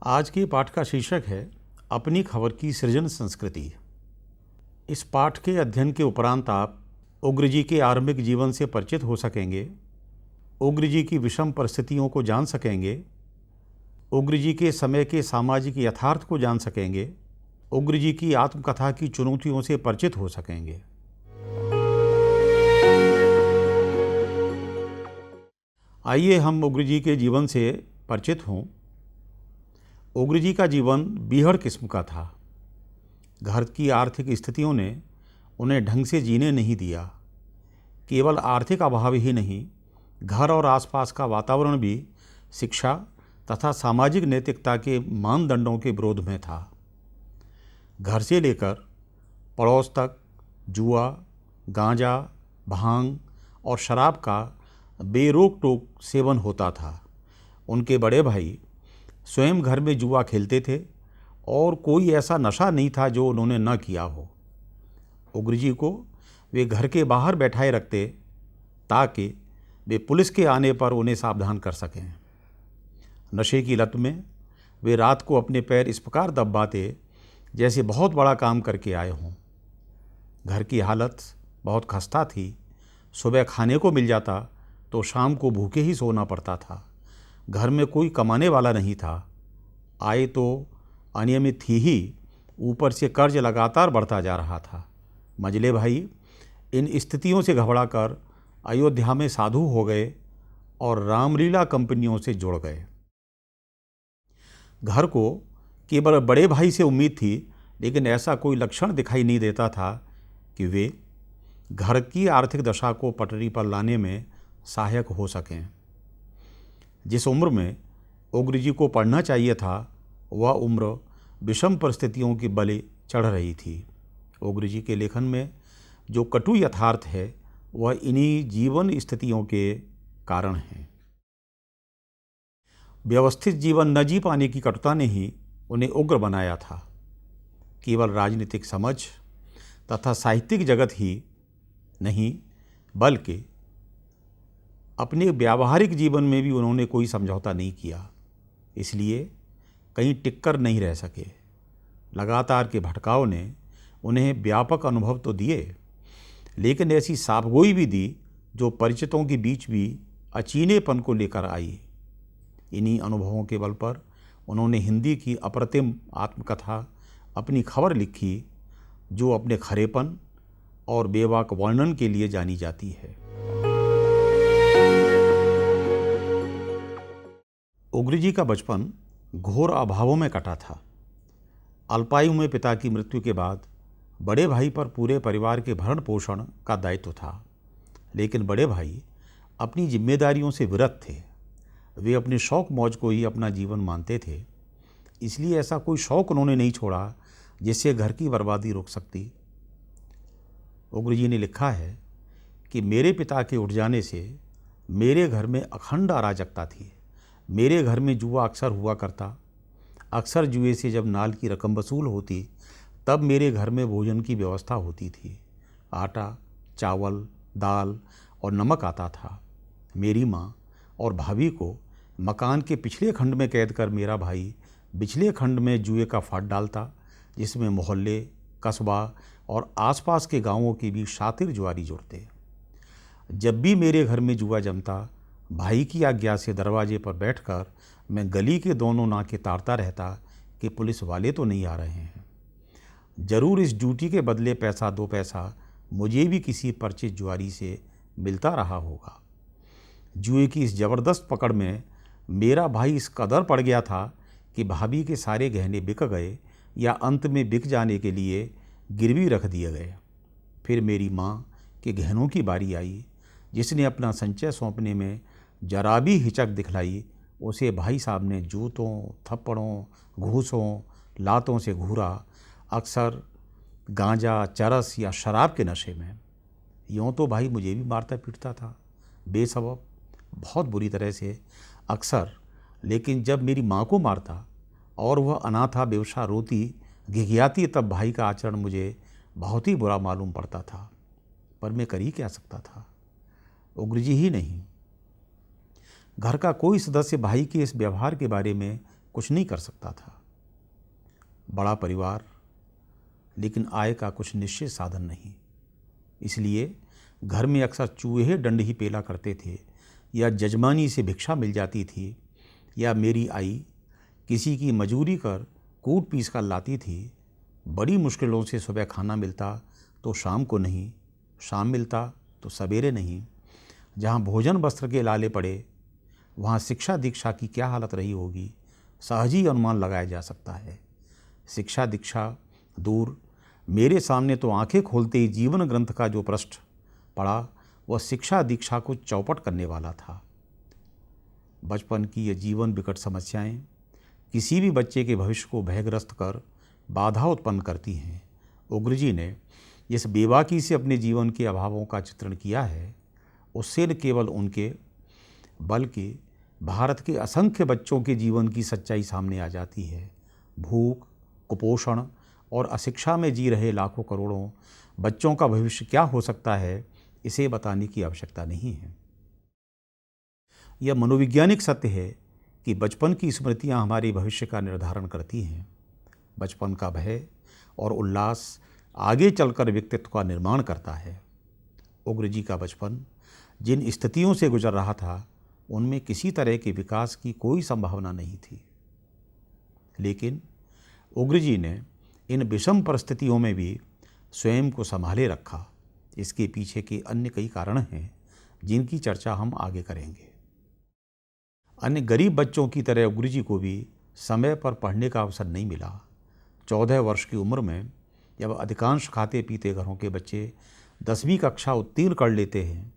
आज के पाठ का शीर्षक है अपनी खबर की सृजन संस्कृति। इस पाठ के अध्ययन के उपरांत आप उग्र जी के आरंभिक जीवन से परिचित हो सकेंगे, उग्र जी की विषम परिस्थितियों को जान सकेंगे, उग्र जी के समय के सामाजिक यथार्थ को जान सकेंगे, उग्र जी की आत्मकथा की चुनौतियों से परिचित हो सकेंगे। आइए हम उग्र जी के जीवन से परिचित हों। उग्र जी का जीवन बीहड़ किस्म का था। घर की आर्थिक स्थितियों ने उन्हें ढंग से जीने नहीं दिया। केवल आर्थिक अभाव ही नहीं, घर और आसपास का वातावरण भी शिक्षा तथा सामाजिक नैतिकता के मानदंडों के विरोध में था। घर से लेकर पड़ोस तक जुआ, गांजा, भांग और शराब का बेरोक टोक सेवन होता था। उनके बड़े भाई स्वयं घर में जुआ खेलते थे और कोई ऐसा नशा नहीं था जो उन्होंने न किया हो। उग्र जी को वे घर के बाहर बैठाए रखते ताकि वे पुलिस के आने पर उन्हें सावधान कर सकें। नशे की लत में वे रात को अपने पैर इस प्रकार दबाते जैसे बहुत बड़ा काम करके आए हों। घर की हालत बहुत खस्ता थी। सुबह खाने को मिल जाता तो शाम को भूखे ही सोना पड़ता था। घर में कोई कमाने वाला नहीं था। आय तो अनियमित थी ही, ऊपर से कर्ज लगातार बढ़ता जा रहा था। मझले भाई इन स्थितियों से घबराकर अयोध्या में साधु हो गए और रामलीला कंपनियों से जुड़ गए। घर को केवल बड़े भाई से उम्मीद थी, लेकिन ऐसा कोई लक्षण दिखाई नहीं देता था कि वे घर की आर्थिक दशा को पटरी पर लाने में सहायक हो सकें। जिस उम्र में उग्र जी को पढ़ना चाहिए था, वह उम्र विषम परिस्थितियों की बलि चढ़ रही थी। उग्र जी के लेखन में जो कटु यथार्थ है, वह इन्हीं जीवन स्थितियों के कारण है। व्यवस्थित जीवन न जी पाने की कटुता ने ही उन्हें उग्र बनाया था। केवल राजनीतिक समझ तथा साहित्यिक जगत ही नहीं, बल्कि अपने व्यावहारिक जीवन में भी उन्होंने कोई समझौता नहीं किया। इसलिए कहीं टिककर नहीं रह सके। लगातार के भटकाव ने उन्हें व्यापक अनुभव तो दिए, लेकिन ऐसी साफगोई भी दी जो परिचितों के बीच भी अचीनेपन को लेकर आई। इन्हीं अनुभवों के बल पर उन्होंने हिंदी की अप्रतिम आत्मकथा अपनी खबर लिखी, जो अपने खरेपन और बेबाक वर्णन के लिए जानी जाती है। उग्र जी का बचपन घोर अभावों में कटा था। अल्पायु में पिता की मृत्यु के बाद बड़े भाई पर पूरे परिवार के भरण पोषण का दायित्व था, लेकिन बड़े भाई अपनी जिम्मेदारियों से विरत थे। वे अपने शौक मौज को ही अपना जीवन मानते थे। इसलिए ऐसा कोई शौक उन्होंने नहीं छोड़ा जिससे घर की बर्बादी रुक सकती। उग्र जी ने लिखा है कि मेरे पिता के उठ जाने से मेरे घर में अखंड अराजकता थी। मेरे घर में जुआ अक्सर हुआ करता। अक्सर जुए से जब नाल की रकम वसूल होती, तब मेरे घर में भोजन की व्यवस्था होती थी। आटा, चावल, दाल और नमक आता था। मेरी माँ और भाभी को मकान के पिछले खंड में कैद कर मेरा भाई पिछले खंड में जुए का फाड़ डालता, जिसमें मोहल्ले, कस्बा और आसपास के गांवों के भी शातिर जुआरी जुड़ते। जब भी मेरे घर में जुआ जमता, भाई की आज्ञा से दरवाजे पर बैठकर मैं गली के दोनों नाके ताड़ता रहता कि पुलिस वाले तो नहीं आ रहे हैं। जरूर इस ड्यूटी के बदले पैसा दो पैसा मुझे भी किसी परिचित जुआरी से मिलता रहा होगा। जुए की इस ज़बरदस्त पकड़ में मेरा भाई इस कदर पड़ गया था कि भाभी के सारे गहने बिक गए या अंत में बिक जाने के लिए गिरवी रख दिए गए। फिर मेरी माँ के गहनों की बारी आई, जिसने अपना संचय सौंपने में जरा भी हिचक दिखलाई। उसे भाई साहब ने जूतों, थप्पड़ों, घूसों, लातों से घूरा, अक्सर गांजा, चरस या शराब के नशे में। यूँ तो भाई मुझे भी मारता पीटता था बेसबब, बहुत बुरी तरह से अक्सर, लेकिन जब मेरी माँ को मारता और वह अनाथा बेवशा रोती घिघियाती तब भाई का आचरण मुझे बहुत ही बुरा मालूम पड़ता था। पर मैं कर ही क्या सकता था? उग्रजी ही नहीं, घर का कोई सदस्य भाई के इस व्यवहार के बारे में कुछ नहीं कर सकता था। बड़ा परिवार, लेकिन आय का कुछ निश्चित साधन नहीं। इसलिए घर में अक्सर चूहे डंड ही पेला करते थे, या जजमानी से भिक्षा मिल जाती थी, या मेरी आई किसी की मजूरी कर कूट पीस कर लाती थी। बड़ी मुश्किलों से सुबह खाना मिलता तो शाम को नहीं, शाम मिलता तो सवेरे नहीं। जहाँ भोजन वस्त्र के लाले पड़े, वहाँ शिक्षा दीक्षा की क्या हालत रही होगी, सहज ही अनुमान लगाया जा सकता है। शिक्षा दीक्षा दूर, मेरे सामने तो आंखें खोलते ही जीवन ग्रंथ का जो पृष्ठ पड़ा वह शिक्षा दीक्षा को चौपट करने वाला था। बचपन की ये जीवन विकट समस्याएं किसी भी बच्चे के भविष्य को भयग्रस्त कर बाधा उत्पन्न करती हैं। उग्रजी ने जिस बेबाकी से अपने जीवन के अभावों का चित्रण किया है, उससे न केवल उनके बल्कि भारत के असंख्य बच्चों के जीवन की सच्चाई सामने आ जाती है। भूख, कुपोषण और अशिक्षा में जी रहे लाखों करोड़ों बच्चों का भविष्य क्या हो सकता है, इसे बताने की आवश्यकता नहीं है। यह मनोवैज्ञानिक सत्य है कि बचपन की स्मृतियां हमारे भविष्य का निर्धारण करती हैं। बचपन का भय और उल्लास आगे चलकर व्यक्तित्व का निर्माण करता है। उग्रजी का बचपन जिन स्थितियों से गुजर रहा था, उनमें किसी तरह के विकास की कोई संभावना नहीं थी। लेकिन उग्रजी ने इन विषम परिस्थितियों में भी स्वयं को संभाले रखा। इसके पीछे के अन्य कई कारण हैं जिनकी चर्चा हम आगे करेंगे। अन्य गरीब बच्चों की तरह उग्रजी को भी समय पर पढ़ने का अवसर नहीं मिला। 14 वर्ष की उम्र में जब अधिकांश खाते पीते घरों के बच्चे 10वीं कक्षा उत्तीर्ण कर लेते हैं,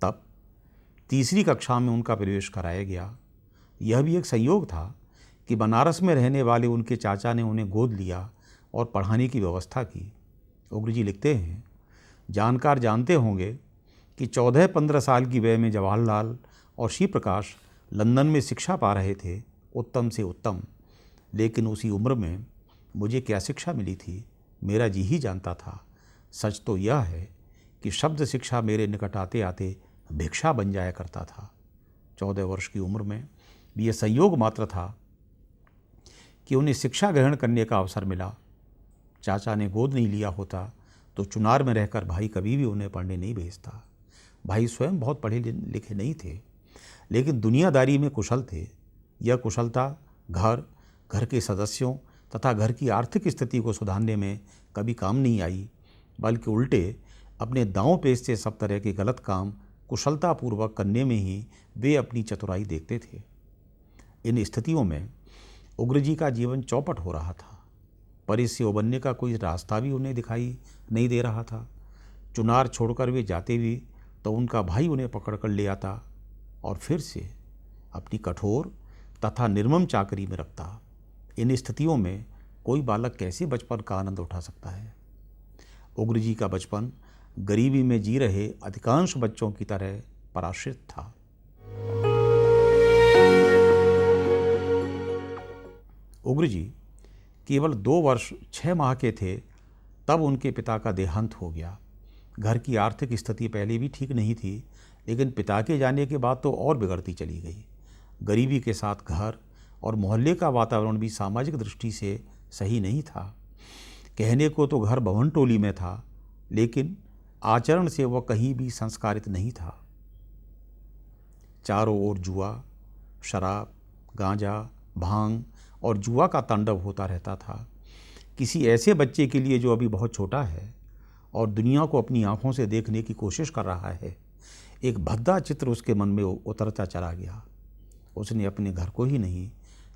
तब तीसरी कक्षा में उनका प्रवेश कराया गया। यह भी एक संयोग था कि बनारस में रहने वाले उनके चाचा ने उन्हें गोद लिया और पढ़ाने की व्यवस्था की। उग्रजी लिखते हैं, जानकार जानते होंगे कि 14-15 साल की वय में जवाहरलाल और शिव प्रकाश लंदन में शिक्षा पा रहे थे, उत्तम से उत्तम। लेकिन उसी उम्र में मुझे क्या शिक्षा मिली थी, मेरा जी ही जानता था। सच तो यह है कि शब्द शिक्षा मेरे निकट आते आते भिक्षा बन जाया करता था। 14 वर्ष की उम्र में भी यह संयोग मात्र था कि उन्हें शिक्षा ग्रहण करने का अवसर मिला। चाचा ने गोद नहीं लिया होता तो चुनार में रहकर भाई कभी भी उन्हें पढ़ने नहीं भेजता। भाई स्वयं बहुत पढ़े लिखे नहीं थे, लेकिन दुनियादारी में कुशल थे। यह कुशलता घर के सदस्यों तथा घर की आर्थिक स्थिति को सुधारने में कभी काम नहीं आई, बल्कि उल्टे अपने दांव पेच से सब तरह के गलत काम कुशलतापूर्वक करने में ही वे अपनी चतुराई देखते थे। इन स्थितियों में उग्रजी का जीवन चौपट हो रहा था, पर इससे उबरने का कोई रास्ता भी उन्हें दिखाई नहीं दे रहा था। चुनार छोड़कर वे जाते भी तो उनका भाई उन्हें पकड़ कर ले आता और फिर से अपनी कठोर तथा निर्मम चाकरी में रखता। इन स्थितियों में कोई बालक कैसे बचपन का आनंद उठा सकता है? उग्रजी का बचपन गरीबी में जी रहे अधिकांश बच्चों की तरह पराश्रित था। उग्रजी केवल 2 वर्ष 6 माह के थे तब उनके पिता का देहांत हो गया। घर की आर्थिक स्थिति पहले भी ठीक नहीं थी, लेकिन पिता के जाने के बाद तो और बिगड़ती चली गई। गरीबी के साथ घर और मोहल्ले का वातावरण भी सामाजिक दृष्टि से सही नहीं था। कहने को तो घर भवन टोली में था, लेकिन आचरण से वह कहीं भी संस्कारित नहीं था। चारों ओर जुआ, शराब, गांजा, भांग और जुआ का तांडव होता रहता था। किसी ऐसे बच्चे के लिए जो अभी बहुत छोटा है और दुनिया को अपनी आंखों से देखने की कोशिश कर रहा है, एक भद्दा चित्र उसके मन में उतरता चला गया। उसने अपने घर को ही नहीं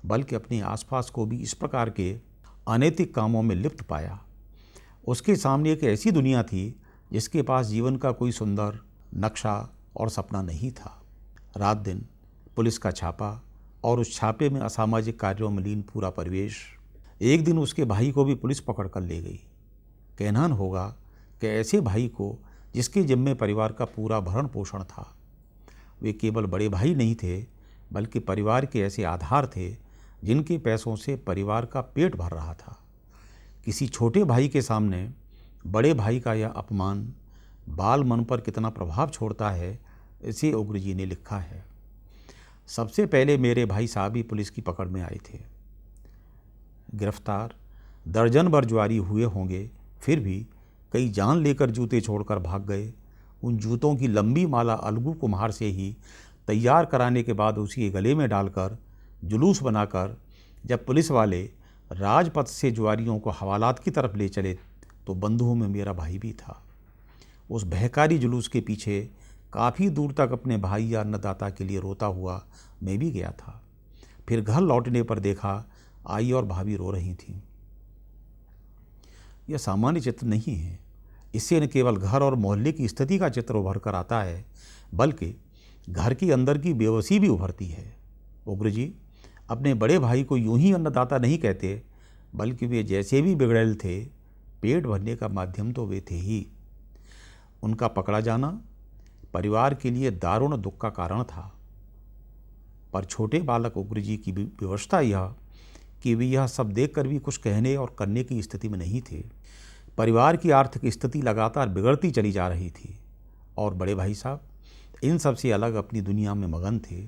बल्कि अपने आसपास को भी इस प्रकार के अनैतिक कामों में लिप्त पाया। उसके सामने एक ऐसी दुनिया थी जिसके पास जीवन का कोई सुंदर नक्शा और सपना नहीं था। रात दिन पुलिस का छापा और उस छापे में असामाजिक कार्यों में लीन पूरा परिवेश। एक दिन उसके भाई को भी पुलिस पकड़ कर ले गई। कहनान होगा कि ऐसे भाई को जिसके जिम्मे परिवार का पूरा भरण पोषण था। वे केवल बड़े भाई नहीं थे, बल्कि परिवार के ऐसे आधार थे जिनके पैसों से परिवार का पेट भर रहा था। किसी छोटे भाई के सामने बड़े भाई का यह अपमान बाल मन पर कितना प्रभाव छोड़ता है, इसे उग्र जी ने लिखा है। सबसे पहले मेरे भाई साहब ही पुलिस की पकड़ में आए थे। गिरफ्तार दर्जन भर जुआरी हुए होंगे, फिर भी कई जान लेकर जूते छोड़कर भाग गए। उन जूतों की लंबी माला अलगू कुम्हार से ही तैयार कराने के बाद उसी गले में डालकर जुलूस बनाकर जब पुलिस वाले राजपथ से जुआरियों को हवालात की तरफ ले चले तो बंधुओं में मेरा भाई भी था। उस बहकारी जुलूस के पीछे काफ़ी दूर तक अपने भाई या अन्नदाता के लिए रोता हुआ मैं भी गया था। फिर घर लौटने पर देखा आई और भाभी रो रही थीं। यह सामान्य चित्र नहीं है, इससे न केवल घर और मोहल्ले की स्थिति का चित्र उभर कर आता है, बल्कि घर के अंदर की बेबसी भी उभरती है। उग्र जी अपने बड़े भाई को यूं ही अन्नदाता नहीं कहते, बल्कि वे जैसे भी बिगड़ैल थे, पेट भरने का माध्यम तो वे थे ही। उनका पकड़ा जाना परिवार के लिए दारुण दुख का कारण था, पर छोटे बालक उग्र जी की विवशता यह कि वे यह सब देखकर भी कुछ कहने और करने की स्थिति में नहीं थे। परिवार की आर्थिक स्थिति लगातार बिगड़ती चली जा रही थी और बड़े भाई साहब इन सब से अलग अपनी दुनिया में मगन थे।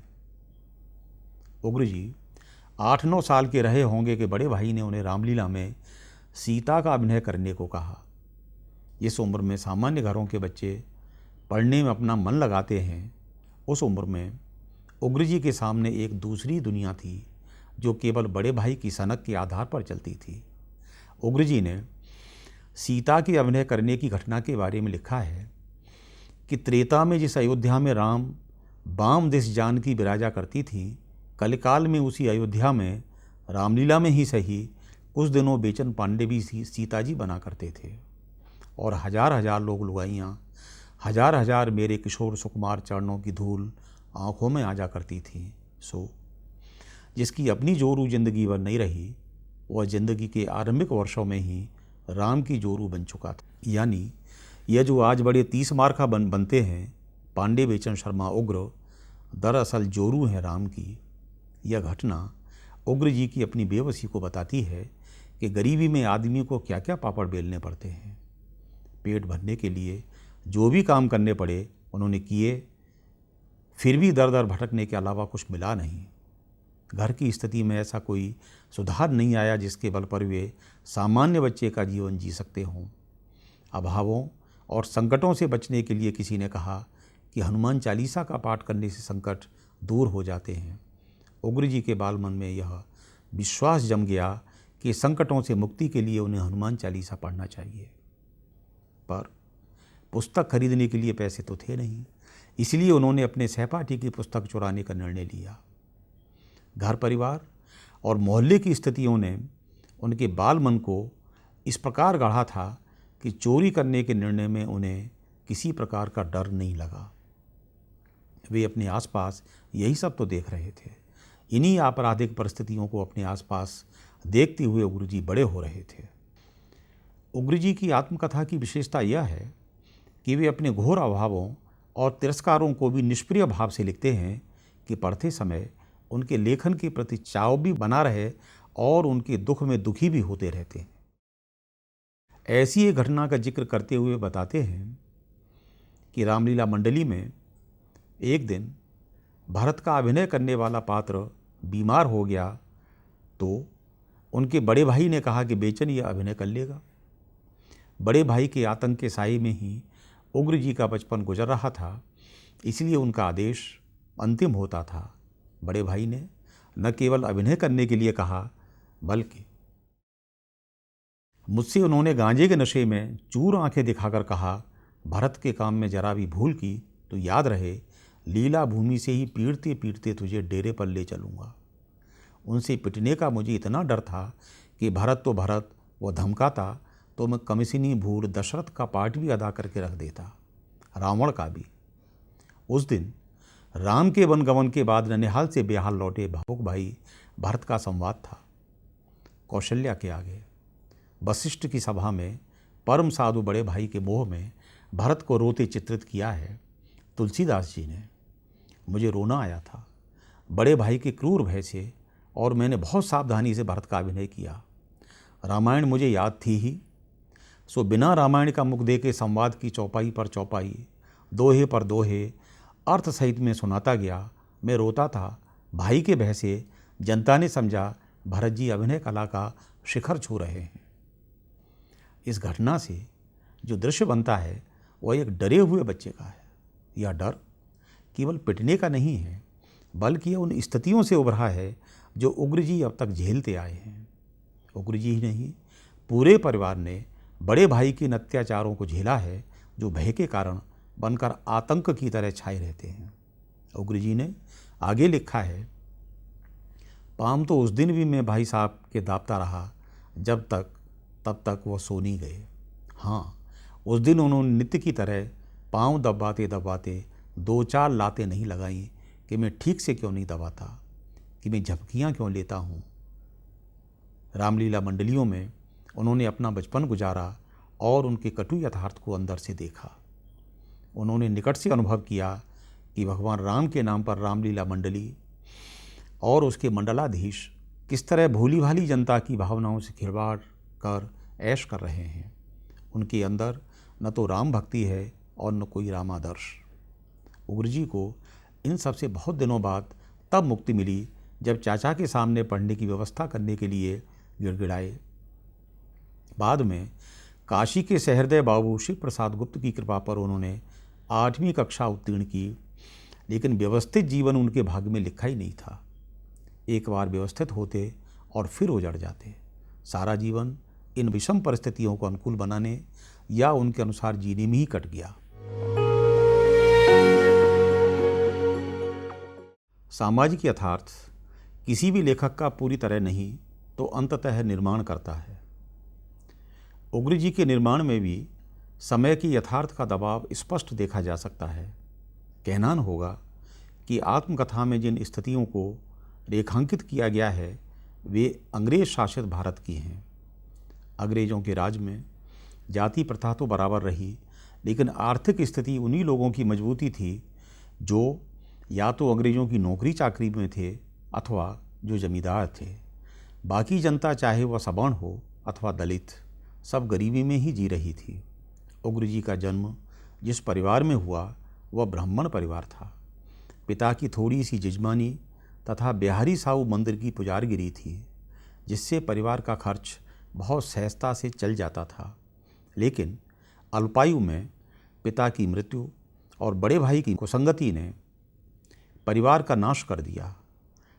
उग्र जी 8-9 साल के रहे होंगे कि बड़े भाई ने उन्हें रामलीला में सीता का अभिनय करने को कहा। इस उम्र में सामान्य घरों के बच्चे पढ़ने में अपना मन लगाते हैं। उस उम्र में उग्र जी के सामने एक दूसरी दुनिया थी जो केवल बड़े भाई की सनक के आधार पर चलती थी। उग्र जी ने सीता के अभिनय करने की घटना के बारे में लिखा है कि त्रेता में जिस अयोध्या में राम बाम दिस जानकी विराजा करती थी, कलिकाल में उसी अयोध्या में रामलीला में ही सही कुछ दिनों बेचन पांडे भी सीता जी बना करते थे और हजार हजार लोग लुगाइयाँ, हजार हजार मेरे किशोर सुकुमार चरणों की धूल आँखों में आ जा करती थी। सो जिसकी अपनी जोरू जिंदगी भर नहीं रही, वह जिंदगी के आरंभिक वर्षों में ही राम की जोरू बन चुका था। यानी यह जो आज बड़े 30 मार्का बनते हैं, पांडे बेचन शर्मा उग्र दरअसल जोरू हैं राम की। यह घटना उग्र जी की अपनी बेबसी को बताती है कि गरीबी में आदमी को क्या क्या पापड़ बेलने पड़ते हैं। पेट भरने के लिए जो भी काम करने पड़े उन्होंने किए, फिर भी दर दर भटकने के अलावा कुछ मिला नहीं। घर की स्थिति में ऐसा कोई सुधार नहीं आया जिसके बल पर वे सामान्य बच्चे का जीवन जी सकते हों। अभावों और संकटों से बचने के लिए किसी ने कहा कि हनुमान चालीसा का पाठ करने से संकट दूर हो जाते हैं। उग्र जी के बाल मन में यह विश्वास जम गया कि संकटों से मुक्ति के लिए उन्हें हनुमान चालीसा पढ़ना चाहिए। पर पुस्तक खरीदने के लिए पैसे तो थे नहीं, इसलिए उन्होंने अपने सहपाठी की पुस्तक चुराने का निर्णय लिया। घर परिवार और मोहल्ले की स्थितियों ने उनके बाल मन को इस प्रकार गढ़ा था कि चोरी करने के निर्णय में उन्हें किसी प्रकार का डर नहीं लगा। वे अपने आसपास यही सब तो देख रहे थे। इन्हीं आपराधिक परिस्थितियों को अपने आसपास देखते हुए उग्र जी बड़े हो रहे थे। उग्र जी की आत्मकथा की विशेषता यह है कि वे अपने घोर अभावों और तिरस्कारों को भी निष्प्रिय भाव से लिखते हैं कि पढ़ते समय उनके लेखन के प्रति चाव भी बना रहे और उनके दुख में दुखी भी होते रहते हैं। ऐसी एक घटना का जिक्र करते हुए बताते हैं कि रामलीला मंडली में एक दिन भरत का अभिनय करने वाला पात्र बीमार हो गया तो उनके बड़े भाई ने कहा कि बेचन यह अभिनय कर लेगा। बड़े भाई के आतंक के साए में ही उग्र जी का बचपन गुजर रहा था, इसलिए उनका आदेश अंतिम होता था। बड़े भाई ने न केवल अभिनय करने के लिए कहा, बल्कि मुझसे उन्होंने गांजे के नशे में चूर आंखें दिखाकर कहा, भरत के काम में जरा भी भूल की तो याद रहे लीला भूमि से ही पीटते पीटते तुझे डेरे पर ले चलूँगा। उनसे पिटने का मुझे इतना डर था कि भरत तो भरत, वो धमकाता तो मैं कमिसिनी भूर दशरथ का पार्ट भी अदा करके रख देता, रावण का भी। उस दिन राम के वनगमन के बाद ननिहाल से बेहाल लौटे भावुक भाई भरत का संवाद था। कौशल्या के आगे वशिष्ठ की सभा में परम साधु बड़े भाई के मोह में भरत को रोते चित्रित किया है तुलसीदास जी ने। मुझे रोना आया था बड़े भाई के क्रूर भय से, और मैंने बहुत सावधानी से भरत का अभिनय किया। रामायण मुझे याद थी ही, सो बिना रामायण का मुख दे के संवाद की चौपाई पर चौपाई, दोहे पर दोहे अर्थ सहित में सुनाता गया। मैं रोता था भाई के भय से। जनता ने समझा भरत जी अभिनय कला का शिखर छू रहे हैं। इस घटना से जो दृश्य बनता है वह एक डरे हुए बच्चे का है। यह डर केवल पिटने का नहीं है, बल्कि यह उन स्थितियों से उभरा है जो उग्र जी अब तक झेलते आए हैं। उग्र जी ही नहीं, पूरे परिवार ने बड़े भाई के इन अत्याचारों को झेला है, जो भय के कारण बनकर आतंक की तरह छाए रहते हैं। उग्र जी ने आगे लिखा है, पाम तो उस दिन भी मैं भाई साहब के दाबता रहा तब तक वह सो नहीं गए। हाँ, उस दिन उन्होंने नित्य की तरह पाँव दबाते दबाते 2-4 लातें नहीं लगाईं कि मैं ठीक से क्यों नहीं दबाता, कि मैं झपकियाँ क्यों लेता हूँ। रामलीला मंडलियों में उन्होंने अपना बचपन गुजारा और उनके कटु यथार्थ को अंदर से देखा। उन्होंने निकट से अनुभव किया कि भगवान राम के नाम पर रामलीला मंडली और उसके मंडलाधीश किस तरह भोली भाली जनता की भावनाओं से खिलवाड़ कर ऐश कर रहे हैं। उनके अंदर न तो राम भक्ति है और न कोई रामादर्श। उग्र जी को इन सब से बहुत दिनों बाद तब मुक्ति मिली जब चाचा के सामने पढ़ने की व्यवस्था करने के लिए गिड़गिड़ाए। बाद में काशी के सहृदय बाबू शिव प्रसाद गुप्त की कृपा पर उन्होंने 8वीं कक्षा उत्तीर्ण की, लेकिन व्यवस्थित जीवन उनके भाग्य में लिखा ही नहीं था। एक बार व्यवस्थित होते और फिर उजड़ जाते। सारा जीवन इन विषम परिस्थितियों को अनुकूल बनाने या उनके अनुसार जीने में ही कट गया। सामाजिक यथार्थ किसी भी लेखक का पूरी तरह नहीं तो अंततः निर्माण करता है। उग्र जी के निर्माण में भी समय की यथार्थ का दबाव स्पष्ट देखा जा सकता है। कहना होगा कि आत्मकथा में जिन स्थितियों को रेखांकित किया गया है वे अंग्रेज शासित भारत की हैं। अंग्रेज़ों के राज में जाति प्रथा तो बराबर रही, लेकिन आर्थिक स्थिति उन्हीं लोगों की मजबूती थी जो या तो अंग्रेज़ों की नौकरी चाकरी में थे अथवा जो जमींदार थे। बाकी जनता चाहे वह सवर्ण हो अथवा दलित, सब गरीबी में ही जी रही थी। उग्र जी का जन्म जिस परिवार में हुआ वह ब्राह्मण परिवार था। पिता की थोड़ी सी जजमानी तथा बिहारी साहू मंदिर की पुजारगिरी थी, जिससे परिवार का खर्च बहुत सहजता से चल जाता था। लेकिन अल्पायु में पिता की मृत्यु और बड़े भाई की कुसंगति ने परिवार का नाश कर दिया।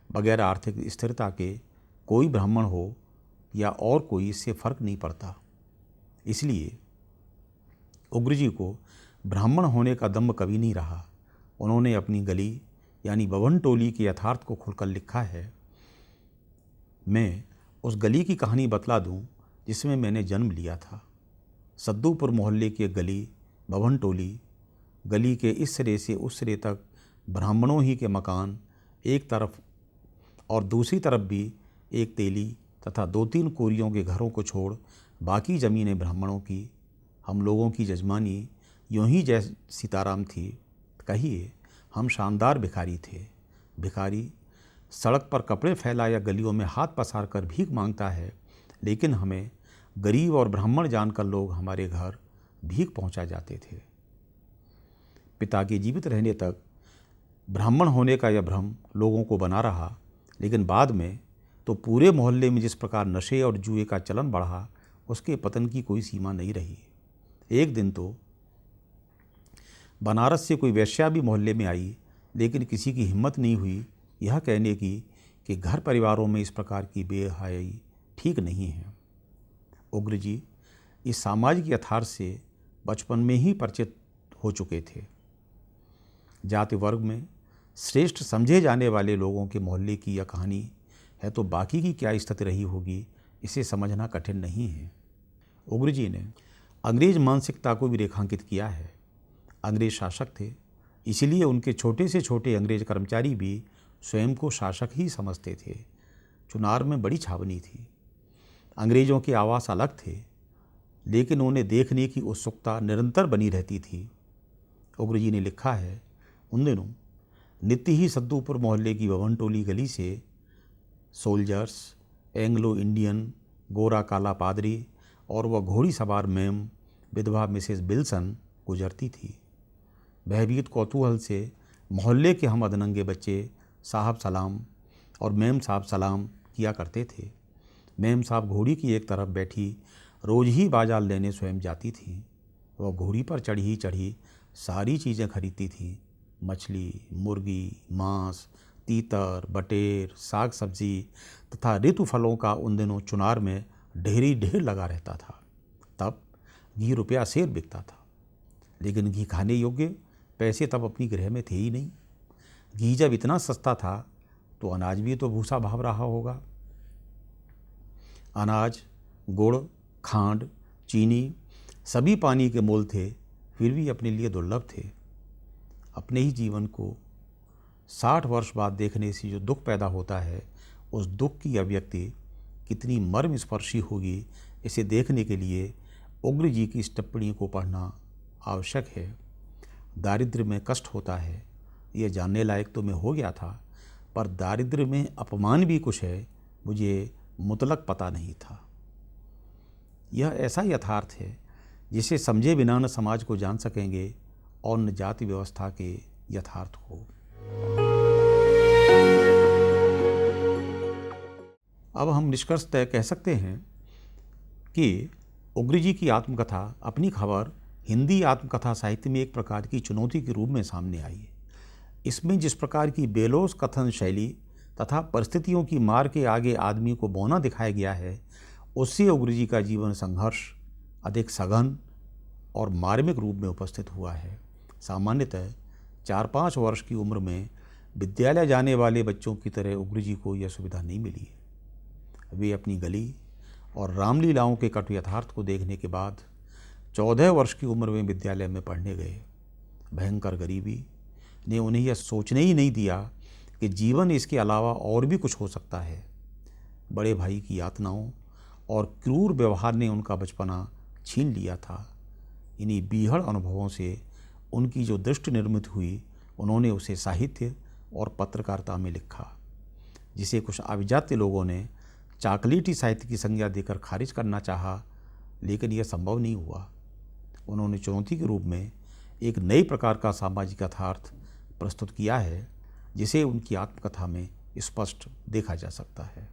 बगैर आर्थिक स्थिरता के कोई ब्राह्मण हो या और कोई, इससे फर्क नहीं पड़ता। इसलिए उग्र जी को ब्राह्मण होने का दम्भ कभी नहीं रहा। उन्होंने अपनी गली यानी बभन टोली के यथार्थ को खुलकर लिखा है। मैं उस गली की कहानी बतला दूं जिसमें मैंने जन्म लिया था। सद्दूपुर मोहल्ले की एक गली बभन टोली। गली के इस सिरे से उस सिरे तक ब्राह्मणों ही के मकान एक तरफ और दूसरी तरफ भी एक तेली तथा 2-3 कोरियों के घरों को छोड़ बाकी ज़मीनें ब्राह्मणों की। हम लोगों की जजमानी यूँ ही जैसे सीताराम थी। कहिए हम शानदार भिखारी थे। भिखारी सड़क पर कपड़े फैला या गलियों में हाथ पसार कर भीख मांगता है, लेकिन हमें गरीब और ब्राह्मण जानकर लोग हमारे घर भीख पहुंचा जाते थे। पिता के जीवित रहने तक ब्राह्मण होने का यह भ्रम लोगों को बना रहा, लेकिन बाद में तो पूरे मोहल्ले में जिस प्रकार नशे और जुए का चलन बढ़ा, उसके पतन की कोई सीमा नहीं रही। एक दिन तो बनारस से कोई वेश्या भी मोहल्ले में आई, लेकिन किसी की हिम्मत नहीं हुई यह कहने की कि घर परिवारों में इस प्रकार की बेहयाई ठीक नहीं है। उग्र जी इस सामाजिक यथार्थ से बचपन में ही परिचित हो चुके थे। जाति वर्ग में श्रेष्ठ समझे जाने वाले लोगों के मोहल्ले की यह कहानी है, तो बाकी की क्या स्थिति रही होगी इसे समझना कठिन नहीं है। उग्र जी ने अंग्रेज मानसिकता को भी रेखांकित किया है। अंग्रेज शासक थे, इसलिए उनके छोटे से छोटे अंग्रेज कर्मचारी भी स्वयं को शासक ही समझते थे। चुनार में बड़ी छावनी थी। अंग्रेज़ों के आवास अलग थे, लेकिन उन्हें देखने की उत्सुकता निरंतर बनी रहती थी। उग्र जी ने लिखा है, उन दिनों नित्य ही सद्दूपुर मोहल्ले की भवन टोली गली से सोल्जर्स, एंग्लो इंडियन, गोरा काला पादरी और वह घोड़ी सवार मैम विधवा मिसेस बिल्सन गुजरती थी। भयभीत कौतूहल से मोहल्ले के हम अधनंगे बच्चे साहब सलाम और मैम साहब सलाम किया करते थे। मैम साहब घोड़ी की एक तरफ बैठी रोज ही बाजार लेने स्वयं जाती थी। वह घोड़ी पर चढ़ी सारी चीज़ें खरीदती थी। मछली, मुर्गी, मांस, तीतर, बटेर, साग सब्जी तथा ऋतु फलों का उन दिनों चुनार में ढेर लगा रहता था। तब घी रुपया सेर बिकता था, लेकिन घी खाने योग्य पैसे तब अपनी गृह में थे ही नहीं। घी जब इतना सस्ता था तो अनाज भी तो भूसा भाव रहा होगा। अनाज, गुड़, खांड, चीनी सभी पानी के मोल थे, फिर भी अपने लिए दुर्लभ थे। अपने ही जीवन को 60 वर्ष बाद देखने से जो दुख पैदा होता है, उस दुख की अभिव्यक्ति कितनी मर्मस्पर्शी होगी, इसे देखने के लिए उग्र जी की इस टिप्पणी को पढ़ना आवश्यक है। दारिद्र्य में कष्ट होता है, यह जानने लायक तो मैं हो गया था, पर दारिद्र्य में अपमान भी कुछ है, मुझे मुतलक पता नहीं था। यह ऐसा यथार्थ है जिसे समझे बिना न समाज को जान सकेंगे और न जाति व्यवस्था के यथार्थ को। अब हम निष्कर्षतः कह सकते हैं कि उग्र जी की आत्मकथा अपनी खबर हिंदी आत्मकथा साहित्य में एक प्रकार की चुनौती के रूप में सामने आई है। इसमें जिस प्रकार की बेलोस कथन शैली तथा परिस्थितियों की मार के आगे आदमी को बौना दिखाया गया है, उससे उग्र जी का जीवन संघर्ष अधिक सघन और मार्मिक रूप में उपस्थित हुआ है। सामान्यतः 4-5 वर्ष की उम्र में विद्यालय जाने वाले बच्चों की तरह उग्र जी को यह सुविधा नहीं मिली है। वे अपनी गली और रामलीलाओं के कटु यथार्थ को देखने के बाद 14 वर्ष की उम्र में विद्यालय में पढ़ने गए। भयंकर गरीबी ने उन्हें यह सोचने ही नहीं दिया कि जीवन इसके अलावा और भी कुछ हो सकता है। बड़े भाई की यातनाओं और क्रूर व्यवहार ने उनका बचपना छीन लिया था। इन्हीं बीहड़ अनुभवों से उनकी जो दृष्टि निर्मित हुई, उन्होंने उसे साहित्य और पत्रकारिता में लिखा, जिसे कुछ अभिजात्य लोगों ने चाकलेटी साहित्य की संज्ञा देकर खारिज करना चाहा, लेकिन यह संभव नहीं हुआ। उन्होंने चुनौती के रूप में एक नई प्रकार का सामाजिक यथार्थ प्रस्तुत किया है, जिसे उनकी आत्मकथा में स्पष्ट देखा जा सकता है।